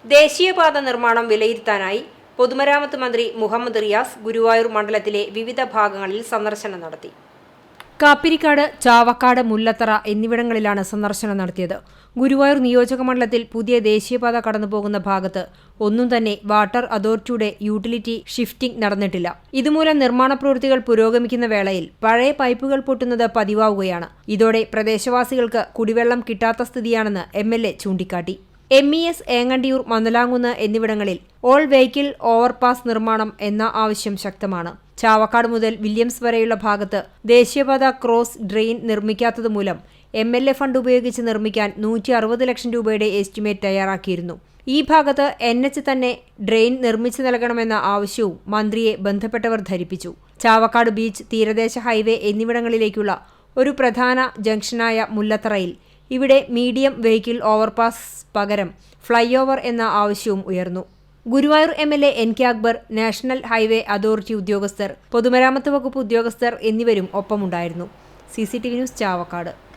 ദേശീയപാത നിർമ്മാണം വിലയിരുത്താനായി പൊതുമരാമത്ത് മന്ത്രി മുഹമ്മദ് റിയാസ് ഗുരുവായൂർ മണ്ഡലത്തിലെ വിവിധ ഭാഗങ്ങളിൽ സന്ദർശനം നടത്തി. കാപ്പിരിക്കാട്, ചാവക്കാട്, മുല്ലത്തറ എന്നിവിടങ്ങളിലാണ് സന്ദർശനം നടത്തിയത്. ഗുരുവായൂർ നിയോജകമണ്ഡലത്തിൽ പുതിയ ദേശീയപാത കടന്നുപോകുന്ന ഭാഗത്ത് ഒന്നും തന്നെ വാട്ടർ അതോറിറ്റിയുടെ യൂട്ടിലിറ്റി ഷിഫ്റ്റിംഗ് നടന്നിട്ടില്ല. ഇതുമൂലം നിർമ്മാണ പ്രവൃത്തികൾ പുരോഗമിക്കുന്ന വേളയിൽ പഴയ പൈപ്പുകൾ പൊട്ടുന്നത് പതിവാവുകയാണ്. ഇതോടെ പ്രദേശവാസികൾക്ക് കുടിവെള്ളം കിട്ടാത്ത സ്ഥിതിയാണെന്ന് MLA ചൂണ്ടിക്കാട്ടി. MES ഏങ്ങണ്ടിയൂർ, മന്നലാങ്കുന്ന് എന്നിവിടങ്ങളിൽ ഓൾ വെഹിക്കിൾ ഓവർപാസ് നിർമ്മാണം എന്ന ആവശ്യം ശക്തമാണ്. ചാവക്കാട് മുതൽ വില്യംസ് വരെയുള്ള ഭാഗത്ത് ദേശീയപാത ക്രോസ് ഡ്രെയിൻ നിർമ്മിക്കാത്തതുമൂലം MLA ഫണ്ട് ഉപയോഗിച്ച് നിർമ്മിക്കാൻ 160 ലക്ഷം രൂപയുടെ എസ്റ്റിമേറ്റ് തയ്യാറാക്കിയിരുന്നു. ഈ ഭാഗത്ത് NH തന്നെ ഡ്രെയിൻ നിർമ്മിച്ചു നൽകണമെന്ന ആവശ്യവും മന്ത്രിയെ ബന്ധപ്പെട്ടവർ ധരിപ്പിച്ചു. ചാവക്കാട് ബീച്ച്, തീരദേശ ഹൈവേ എന്നിവിടങ്ങളിലേക്കുള്ള ഒരു പ്രധാന ജംഗ്ഷനായ മുല്ലത്തറയിൽ ഇവിടെ മീഡിയം വെഹിക്കിൾ ഓവർപാസ് പകരം ഫ്ലൈ ഓവർ എന്ന ആവശ്യവും ഉയർന്നു. Guruvayur MLA NK Akbar, national highway authority ഉദ്യോഗസ്ഥർ, പൊതുമരാമത്ത് വകുപ്പ് ഉദ്യോഗസ്ഥർ എന്നിവരും ഒപ്പമുണ്ടായിരുന്നു. CCTV news, Chavakkad.